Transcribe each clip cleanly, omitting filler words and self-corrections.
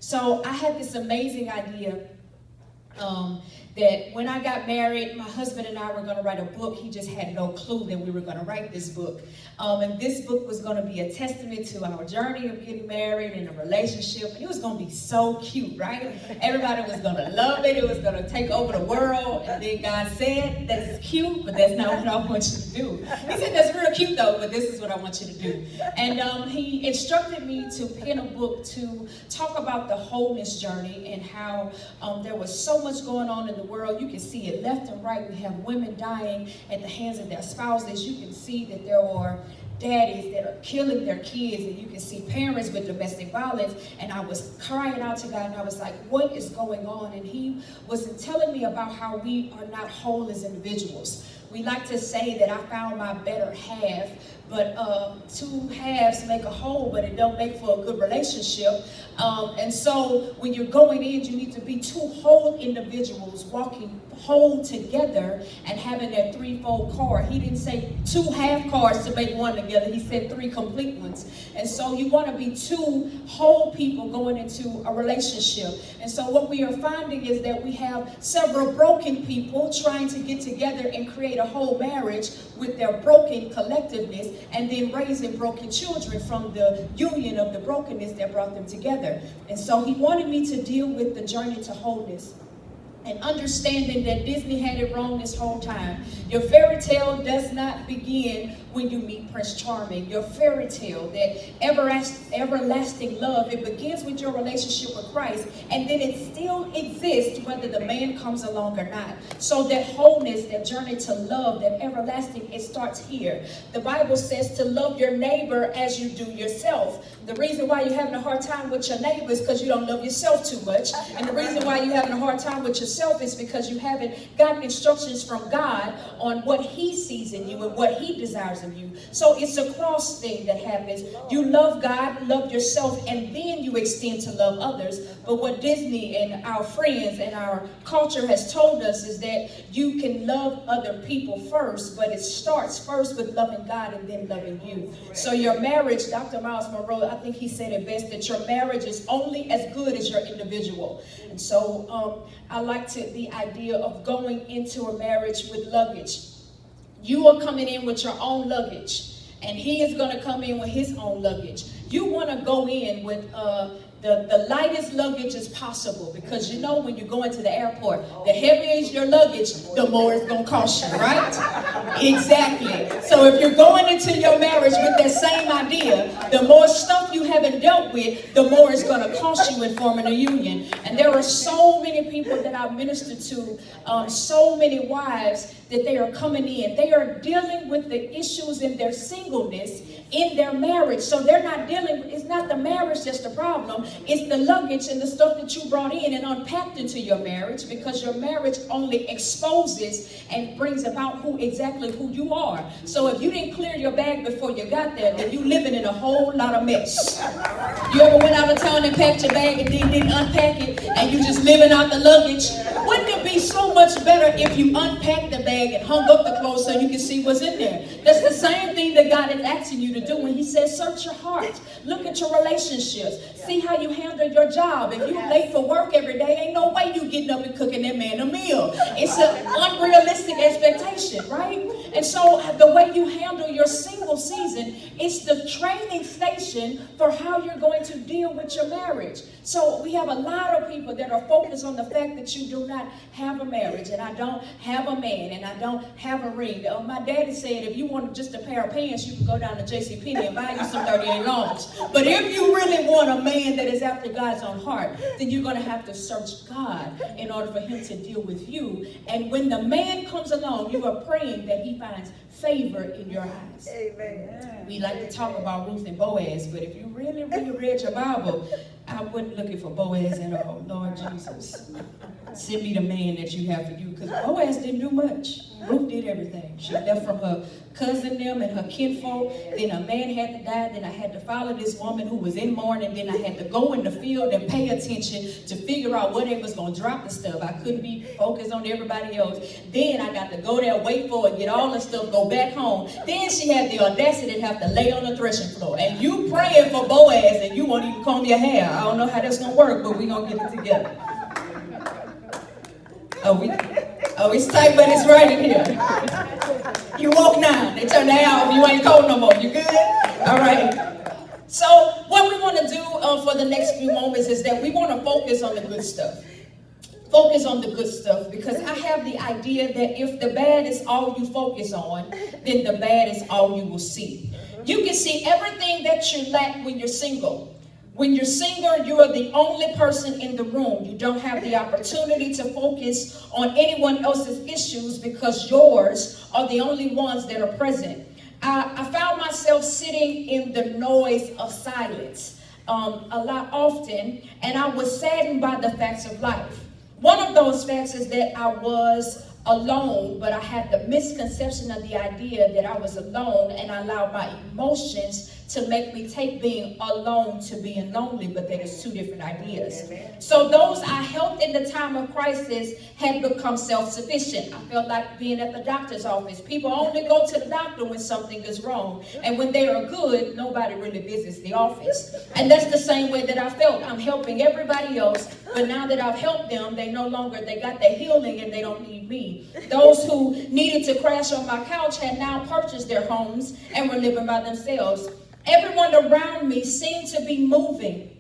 So I had this amazing idea that when I got married, my husband and I were going to write a book. He just had no clue that we were going to write this book. And this book was going to be a testament to our journey of getting married and a relationship. And it was going to be so cute, right? Everybody was going to love it. It was going to take over the world. And then God said, that's cute, but that's not what I want you to do. He said, that's real cute though, but this is what I want you to do. And he instructed me to pen a book to talk about the wholeness journey and how there was so much going on in the world. You can see it left and right. We have women dying at the hands of their spouses. You can see that there are daddies that are killing their kids, and you can see parents with domestic violence. And I was crying out to God, and I was like, what is going on? And he was telling me about how we are not whole as individuals. We like to say that I found my better half, but two halves make a whole, but it don't make for a good relationship. And so when you're going in, you need to be two whole individuals walking whole together and having that threefold car. He didn't say two half cars to make one together. He said three complete ones. And so you want to be two whole people going into a relationship. And so what we are finding is that we have several broken people trying to get together and create a whole marriage with their broken collectiveness, and then raising broken children from the union of the brokenness that brought them together. And so he wanted me to deal with the journey to wholeness. And understanding that Disney had it wrong this whole time. Your fairy tale does not begin when you meet Prince Charming. Your fairy tale, that everlasting love, it begins with your relationship with Christ, and then it still exists whether the man comes along or not. So that wholeness, that journey to love, that everlasting, it starts here. The Bible says to love your neighbor as you do yourself. The reason why you're having a hard time with your neighbor is because you don't love yourself too much. And the reason why you're having a hard time with yourself is because you haven't gotten instructions from God on what he sees in you and what he desires of you. So it's a cross thing that happens. You love God, love yourself, and then you extend to love others. But what Disney and our friends and our culture has told us is that you can love other people first, but it starts first with loving God and then loving you. So your marriage, Dr. Miles Monroe, I think he said it best, that your marriage is only as good as your individual. And so I like the idea of going into a marriage with luggage. You are coming in with your own luggage, and he is going to come in with his own luggage. You want to go in with the lightest luggage as possible, because you know when you go into the airport, the heavier is your luggage, the more it's going to cost you, right? Exactly. So if you're going into your marriage with that same idea, the more stuff you haven't dealt with, the more it's going to cost you in forming a union. And there are so many people that I've ministered to, so many wives that they are coming in. They are dealing with the issues in their singleness in their marriage. So they're not dealing, it's not the marriage that's the problem. It's the luggage and the stuff that you brought in and unpacked into your marriage, because your marriage only exposes and brings about exactly who you are. So if you didn't clear your bag before you got there, then you living in a whole lot of mess. You ever went out of town and packed your bag and then didn't unpack it, and you just living out the luggage? Wouldn't it be so much better if you unpacked the bag and hung up the clothes so you can see what's in there? That's the same thing that God is asking you to do when he says, search your heart. Look at your relationships. See how you handle your job. If you're late for work every day, ain't no way you getting up and cooking that man a meal. It's an unrealistic expectation, right? And so the way you handle your single season, it's the training station for how you're going to deal with your marriage. So we have a lot of people that are focused on the fact that you do not have a marriage, and I don't have a man, and I don't have a ring. My daddy said if you want just a pair of pants, you can go down to JCPenney and buy you some 38 longs. But if you really want a man that is after God's own heart, then you're going to have to search God in order for him to deal with you. And when the man comes along, you are praying that he finds favor in your eyes. Amen. We like to talk about Ruth and Boaz, but if you really read your Bible, I wasn't looking for Boaz at all. Lord Jesus. Send me the man that you have for you. Because Boaz didn't do much. Ruth did everything. She left from her cousin them and her kinfolk. Then a man had to die. Then I had to follow this woman who was in mourning. Then I had to go in the field and pay attention to figure out where they was going to drop the stuff. I couldn't be focused on everybody else. Then I got to go there, wait for it, get all the stuff, go back home. Then she had the audacity to have to lay on the threshing floor. And you praying for Boaz and you won't even comb your hair. I don't know how that's going to work, but we're going to get it together. Oh, it's tight, but it's right in here. You walk now. They turn the off. You ain't cold no more. You good? All right. So what we want to do for the next few moments is that we want to focus on the good stuff. Focus on the good stuff, because I have the idea that if the bad is all you focus on, then the bad is all you will see. You can see everything that you lack when you're single. When you're single, you are the only person in the room. You don't have the opportunity to focus on anyone else's issues because yours are the only ones that are present. I found myself sitting in the noise of silence a lot often, and I was saddened by the facts of life. One of those facts is that I was alone, but I had the misconception of the idea that I was alone, and I allowed my emotions to make me take being alone to being lonely, but that is two different ideas. Amen. So those I helped in the time of crisis had become self-sufficient. I felt like being at the doctor's office. People only go to the doctor when something is wrong, and when they are good, nobody really visits the office. And that's the same way that I felt. I'm helping everybody else, but now that I've helped them, they got their healing and they don't need me. Those who needed to crash on my couch had now purchased their homes and were living by themselves. Everyone around me seemed to be moving,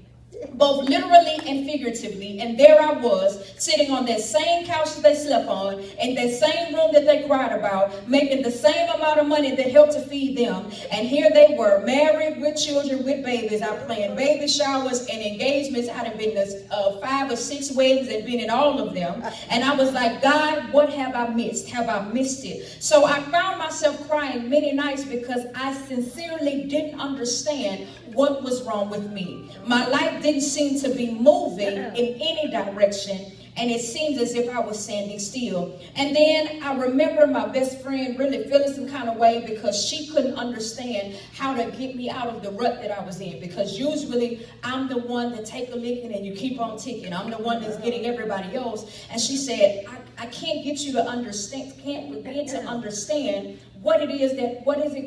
both literally and figuratively, and there I was, sitting on that same couch that they slept on, in that same room that they cried about, making the same amount of money that helped to feed them, and here they were, married, with children, with babies. I planned baby showers and engagements. I'd have been to 5 or 6 weddings and been in all of them, and I was like, God, what have I missed? Have I missed it? So I found myself crying many nights because I sincerely didn't understand what was wrong with me. My life didn't seem to be moving in any direction, and it seems as if I was standing still. And then I remember my best friend really feeling some kind of way because she couldn't understand how to get me out of the rut that I was in, because usually I'm the one that take a licking and you keep on ticking. I'm the one that's getting everybody else. And she said, I can't get you to understand, can't begin to understand what it is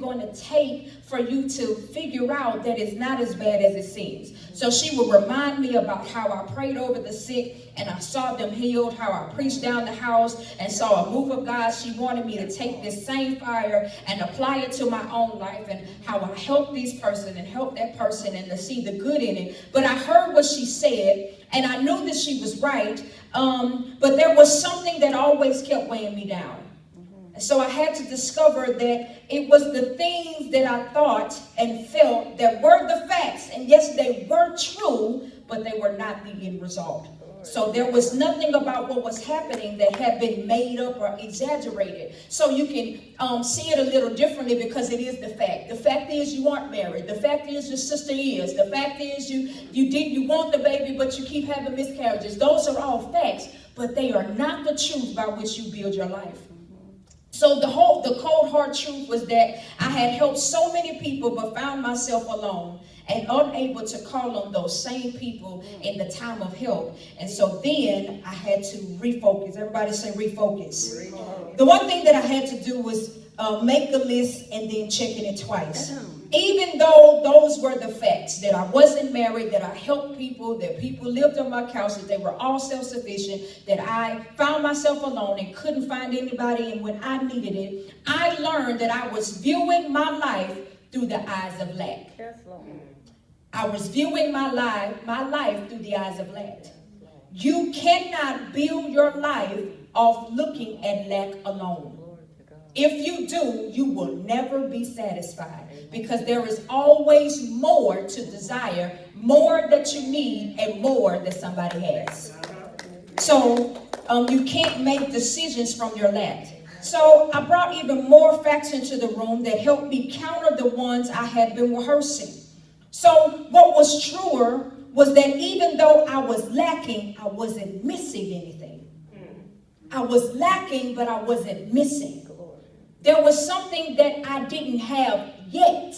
going to take for you to figure out that it's not as bad as it seems. So she would remind me about how I prayed over the sick and I saw them healed, how I preached down the house and saw a move of God. She wanted me to take this same fire and apply it to my own life, and how I helped this person and helped that person and to see the good in it. But I heard what she said, and I knew that she was right, but there was something that always kept weighing me down. So I had to discover that it was the things that I thought and felt that were the facts. And yes, they were true, but they were not the end result. So there was nothing about what was happening that had been made up or exaggerated. So you can see it a little differently because it is the fact. The fact is you aren't married. The fact is your sister is. The fact is you want the baby, but you keep having miscarriages. Those are all facts, but they are not the truth by which you build your life. So the cold hard truth was that I had helped so many people but found myself alone and unable to call on those same people in the time of help. And so then I had to refocus. Everybody say refocus. The one thing that I had to do was make a list and then checking it twice. Even though those were the facts, that I wasn't married, that I helped people, that people lived on my couch, that they were all self-sufficient, that I found myself alone and couldn't find anybody, and when I needed it, I learned that I was viewing my life through the eyes of lack. I was viewing my life through the eyes of lack. You cannot build your life off looking at lack alone. If you do, you will never be satisfied, because there is always more to desire, more that you need, and more that somebody has. So you can't make decisions from your lack. So I brought even more facts into the room that helped me counter the ones I had been rehearsing. So what was truer was that even though I was lacking, I wasn't missing anything. I was lacking, but I wasn't missing. There was something that I didn't have yet.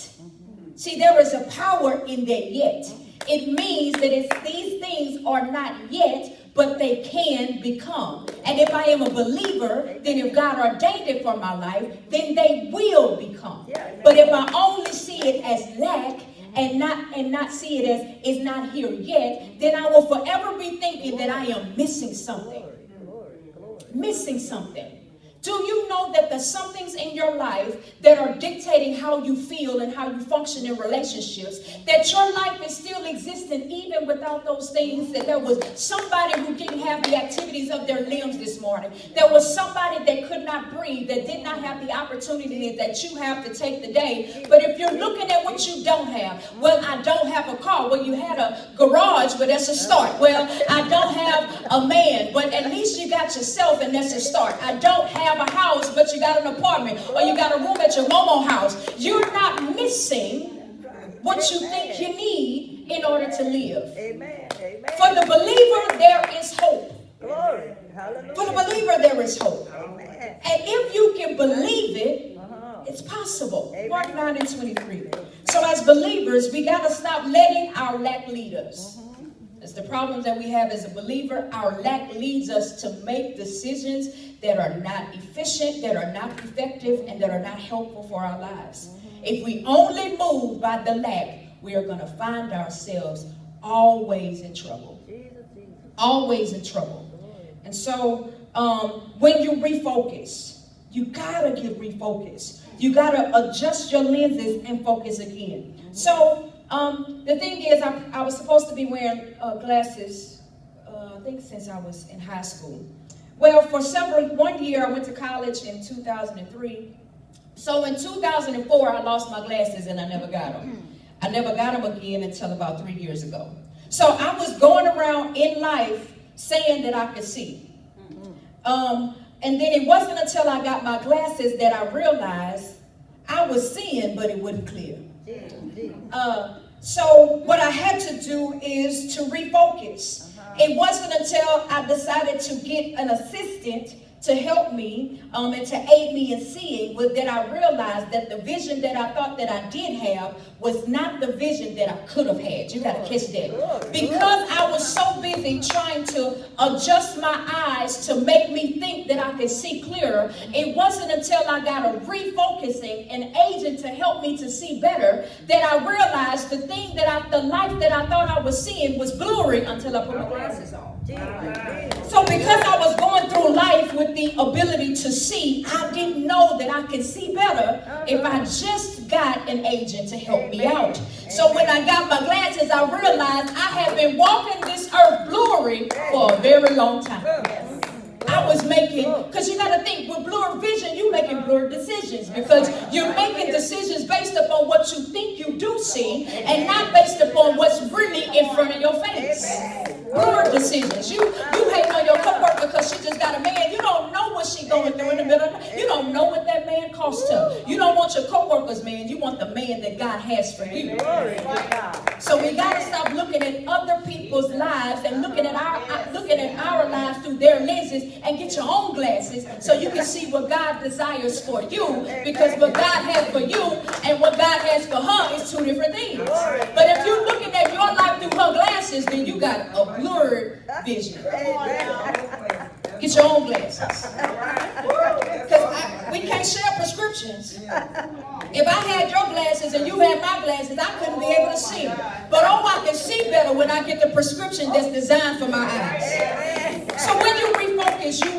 See, there is a power in that yet. It means that these things are not yet, but they can become. And if I am a believer, then if God ordained it for my life, then they will become. But if I only see it as lack and not see it as it's not here yet, then I will forever be thinking that I am missing something. Missing something. Do you know that there's some things in your life that are dictating how you feel and how you function in relationships, that your life is still existing even without those things? That there was somebody who didn't have the activities of their limbs this morning. There was somebody that could not breathe, that did not have the opportunity that you have to take the day. But if you're looking at what you don't have, well, I don't have a car. Well, you had a garage, but that's a start. Well, I don't have a man, but at least you got yourself, and that's a start. I don't have a house, but you got an apartment, or you got a room at your mama's house. You're not missing what you think you need in order to live. Amen. Amen. For the believer, there is hope. Glory. Hallelujah. For the believer, there is hope. Amen. And if you can believe it, it's possible. Mark 9 and 23. So as believers, we got to stop letting our lack lead us. It's the problem that we have as a believer. Our lack leads us to make decisions that are not efficient, that are not effective, and that are not helpful for our lives. If we only move by the lack, we are going to find ourselves always in trouble. Always in trouble. And so when you refocus, you got to get refocused. You got to adjust your lenses and focus again. So the thing is, I was supposed to be wearing glasses, I think since I was in high school. Well, for 1 year, I went to college in 2003. So in 2004, I lost my glasses and I never got them. I never got them again until about 3 years ago. So I was going around in life saying that I could see. And then it wasn't until I got my glasses that I realized I was seeing, but it wasn't clear. So what I had to do is to refocus. It wasn't until I decided to get an assistant to help me and to aid me in seeing that I realized that the vision that I thought that I did have was not the vision that I could have had. You got to catch that. Because I was so busy trying to adjust my eyes to make me think that I could see clearer, it wasn't until I got a refocusing, an agent to help me to see better, that I realized the life that I thought I was seeing was blurry until I put my glasses on. So because I was going through life with the ability to see, I didn't know that I could see better if I just got an agent to help me out. So when I got my glasses, I realized I had been walking this earth blurry for a very long time. I was making, because you got to think, with blurred vision, you're making blurred decisions, because you're making decisions based upon what you think you do see and not based upon what's really in front of your face. Blurred decisions. You hate on your coworker because she just got a man. You don't know what she's going through in the middle of the night. You don't know what that man cost her. You don't want your coworker's man. You want the man that God has for you. So we got to stop looking at other people's lives and looking at our lives through their lenses, and get your own glasses so you can see what God desires for you, because what God has for you and what God has for her is two different things. But if you're looking at your life through her glasses, then you got a blurred vision. Get your own glasses. Because we can't share prescriptions. If I had your glasses and you had my glasses, I couldn't be able to see. But I can see better when I get the prescription that's designed for my eyes. So when you refocus, you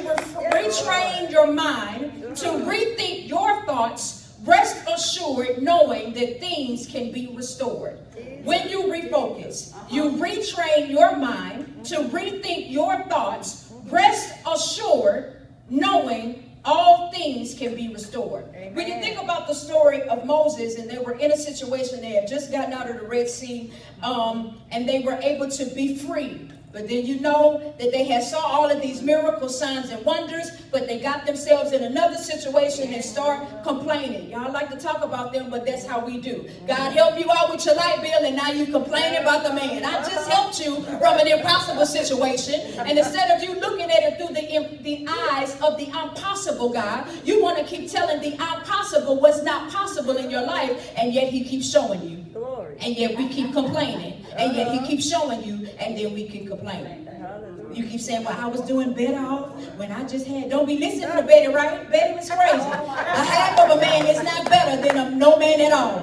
retrain your mind to rethink your thoughts, rest assured knowing that things can be restored. When you refocus, you retrain your mind to rethink your thoughts, rest assured knowing all things can be restored. Amen. When you think about the story of Moses, and they were in a situation, they had just gotten out of the Red Sea, and they were able to be free. But then you know that they had saw all of these miracles, signs, and wonders, but they got themselves in another situation and start complaining. Y'all like to talk about them, but that's how we do. God help you out with your light bill, and now you complaining about the man. I just helped you from an impossible situation, and instead of you looking at it through the eyes of the impossible God, you want to keep telling the impossible what's not possible in your life, and yet he keeps showing you. Glory. And yet we keep complaining, and yet he keeps showing you, and then we keep complaining. Hallelujah. You keep saying, well, I was doing better off when I just had. Don't be listening to Betty, right? Betty was crazy. A half of a man is not better than no man at all.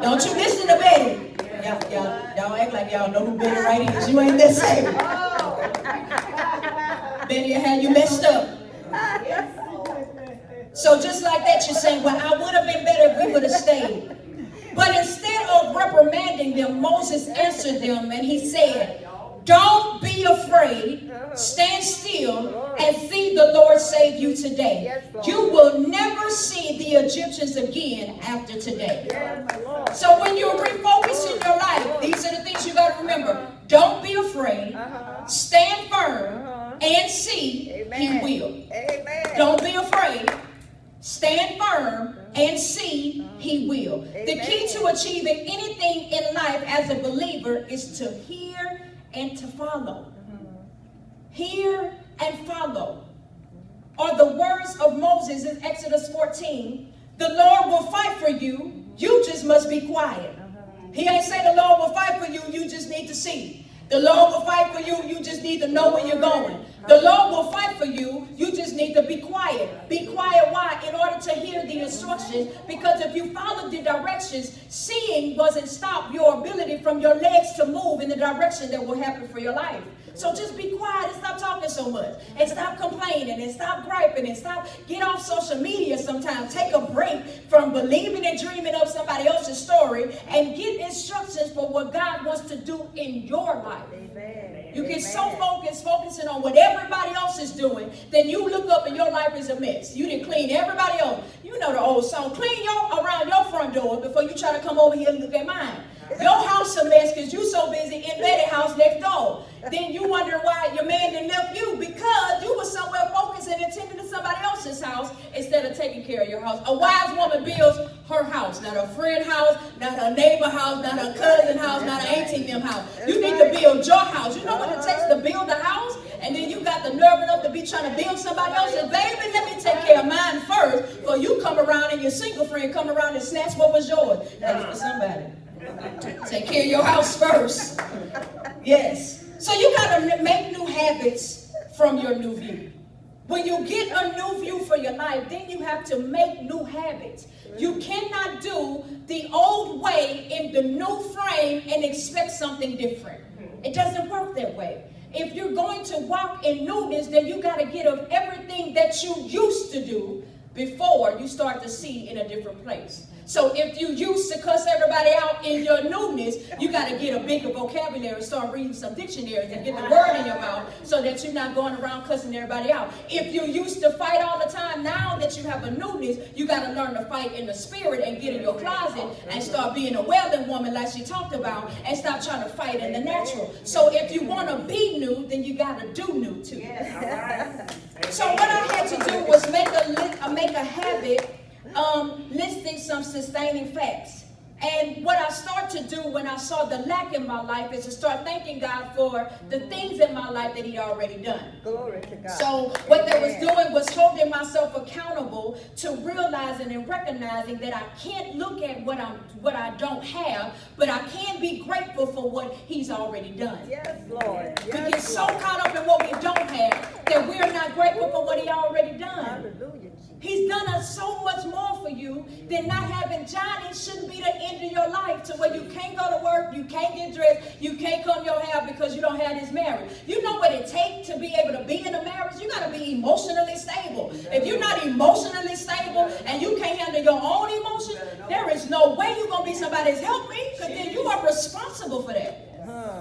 Don't you listen to Betty. Y'all act like y'all know who Betty Wright is. You ain't that saved. Betty will have you messed up. So just like that, you're saying, well, I would have been better if we would have stayed. But instead of reprimanding them, Moses answered them and he said, don't be afraid, stand still and see the Lord save you today. You will never see the Egyptians again after today. So when you refocus in your life, these are the things you got to remember. Don't be afraid, stand firm and see he will. Don't be afraid. Stand firm and see he will. The key to achieving anything in life as a believer is to hear and to follow. Hear and follow. Or the words of Moses in Exodus 14, the Lord will fight for you, you just must be quiet. He ain't say the Lord will fight for you, you just need to see. The Lord will fight for you, you just need to know where you're going. The Lord will fight for you, you just need to be quiet. Be quiet, why? In order to hear the instructions, because if you follow the directions, seeing doesn't stop your ability from your legs to move in the direction that will happen for your life. So just be quiet and stop talking so much. And stop complaining and stop griping and stop. Get off social media sometimes. Take a break from believing and dreaming of somebody else's story and get instructions for what God wants to do in your life. Amen. You get so focusing on what everybody else is doing, then you look up and your life is a mess. You didn't clean everybody else. You know the old song, clean around your front door before you try to come over here and look at mine. Your house a mess because you're so busy in Betty's house next door. Then you wonder why your man didn't left you, because you were somewhere focused and attending to somebody else's house instead of taking care of your house. A wise woman builds her house, not her friend's house, not her neighbor's house, not her cousin's house, not her auntie them house. You need to build your house. You know what it takes to build a house? And then you got the nerve enough to be trying to build somebody else's. Baby, let me take care of mine first before you come around and your single friend come around and snatch what was yours. That was for somebody. Take care of your house first. Yes. So you got to make new habits from your new view. When you get a new view for your life, then you have to make new habits. You cannot do the old way in the new frame and expect something different. It doesn't work that way. If you're going to walk in newness, then you got to get of everything that you used to do before you start to see in a different place. So if you used to cuss everybody out in your newness, you got to get a bigger vocabulary, start reading some dictionaries and get the word in your mouth so that you're not going around cussing everybody out. If you used to fight all the time, now that you have a newness, you got to learn to fight in the spirit and get in your closet and start being a wailing woman like she talked about and stop trying to fight in the natural. So if you want to be new, then you got to do new too. So what I had to do was make a habit listing some sustaining facts. And what I start to do when I saw the lack in my life is to start thanking God for the things in my life that He'd already done. Glory to God. So what they was doing was holding myself accountable to realizing and recognizing that I can't look at what I don't have, but I can be grateful for what He's already done. Yes, Lord. We get so caught up in what we don't have that we're not grateful for what He already done. Hallelujah. He's done us so much more for you than not having Johnny shouldn't be the end of your life to where you can't go to work, you can't get dressed, you can't comb your hair because you don't have this marriage. You know what it takes to be able to be in a marriage? You got to be emotionally stable. If you're not emotionally stable and you can't handle your own emotions, there is no way you're going to be somebody's helpmate, because then you are responsible for that.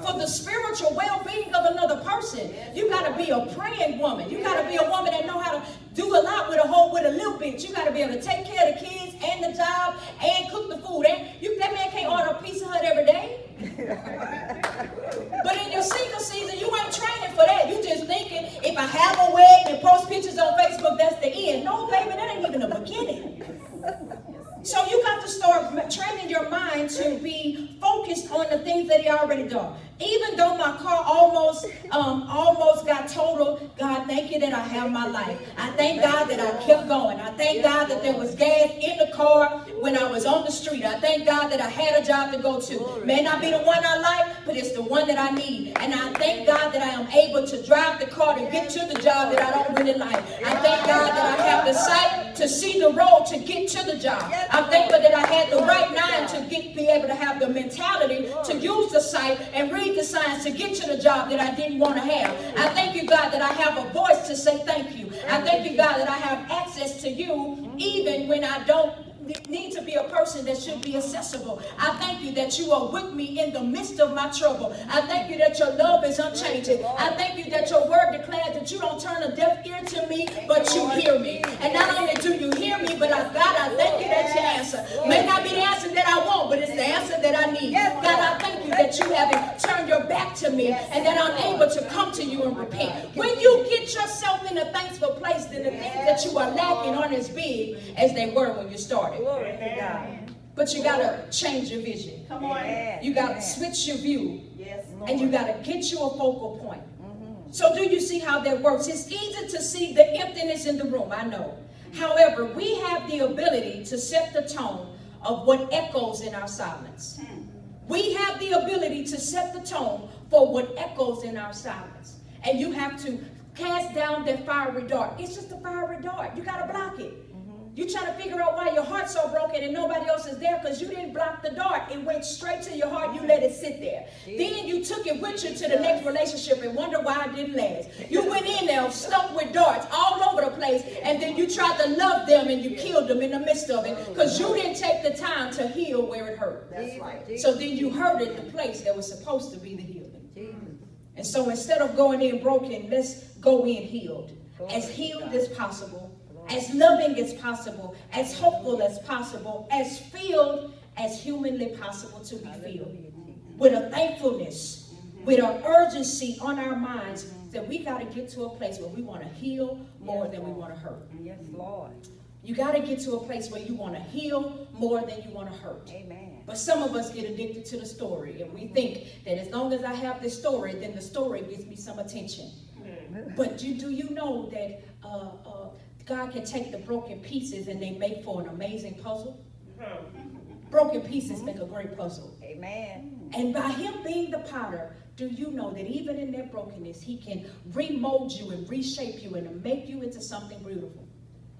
For the spiritual well-being of another person. You got to be a praying woman. You got to be a woman that know how to do a lot with a little bit. You got to be able to take care of the kids and the job and cook the food. That man can't order a Pizza Hut every day. But in your single season, you ain't have a wedding and post pictures on Facebook, that's the end. No, baby, that ain't even the beginning. So you got to start training your mind to be focused on the things that he already done. Even though my car almost got totaled, God, thank you that I have my life. I thank God that I kept going. I thank God that there was gas in the car when I was on the street. I thank God that I had a job to go to. May not be the one I like, but it's the one that I need. And I thank God that I am able to drive the car to get to the job that I don't really like. I thank God that I have the sight to see the road to get to the job. I'm thankful that I had the right mind to be able to have the mentality to use the sight and read the signs to get to the job that I didn't want to have. I thank you, God, that I have a voice to say thank you. I thank you, God, that I have access to you even when I don't need to be a person that should be accessible. I thank you that you are with me in the midst of my trouble. I thank you that your love is unchanging. I thank you that your word declares that you don't turn a deaf ear to me, but you hear me. And not only do you hear me, but God, I thank you that you answer. May not be the answer that I want, but it's the answer that I need. God, I thank you that you haven't turned your back to me and that I'm able to come to you and repent. When you get yourself in a thankful place, then the things that you are lacking aren't as big as they were when you started. Glory to God. But you got to change your vision. Come on. You got to switch your view. Yes, And you got to get you a focal point. So do you see how that works? It's easy to see the emptiness in the room, I know. However, we have the ability to set the tone of what echoes in our silence. We have the ability to set the tone for what echoes in our silence. And you have to cast down that fiery dart. It's just a fiery dart. You got to block it. You're trying to figure out why your heart's so broken and nobody else is there because you didn't block the dart. It went straight to your heart. You let it sit there. Then you took it with you to the next relationship and wonder why it didn't last. You went in there stuck with darts all over the place, and then you tried to love them and you killed them in the midst of it because you didn't take the time to heal where it hurt. That's right. So then you hurted the place that was supposed to be the healing. And so instead of going in broken, let's go in healed. As healed as possible. As loving as possible, as hopeful as possible, as filled as humanly possible to be filled. With a thankfulness, with an urgency on our minds that we got to get to a place where we want to heal more than we want to hurt. Yes, Lord. You got to get to a place where you want to heal more than you want to hurt. Amen. But some of us get addicted to the story, and we think that as long as I have this story, then the story gives me some attention. But do you know that God can take the broken pieces and they make for an amazing puzzle? Broken pieces make a great puzzle. Amen. And by him being the potter, do you know that even in that brokenness, he can remold you and reshape you and make you into something beautiful?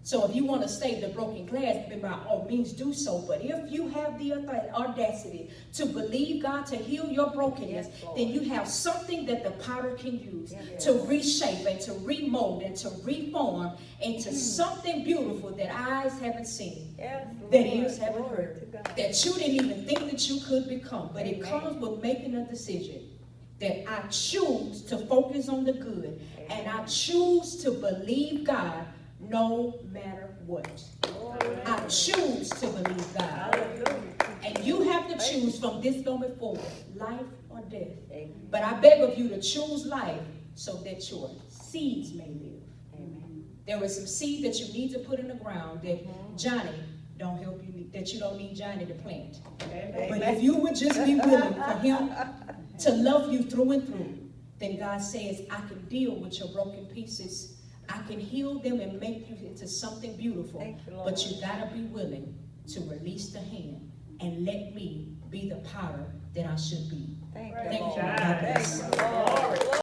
So if you want to save the broken glass, then by all means do so. But if you have the audacity to believe God to heal your brokenness, then you have something that the potter can use to reshape and to remold and to reform into something beautiful that eyes haven't seen, that ears haven't heard, that you didn't even think that you could become. But it comes with making a decision that I choose to focus on the good and I choose to believe God no matter what. I choose to believe God. And you have to choose from this moment forward, life or death. But I beg of you to choose life so that your seeds may live. There is some seed that you need to put in the ground that Johnny don't help you, that you don't need Johnny to plant. But if you would just be willing for him to love you through and through, then God says, I can deal with your broken pieces. I can heal them and make you into something beautiful. But you gotta be willing to release the hand and let me be the potter that I should be. Thank Thank you. you. God bless.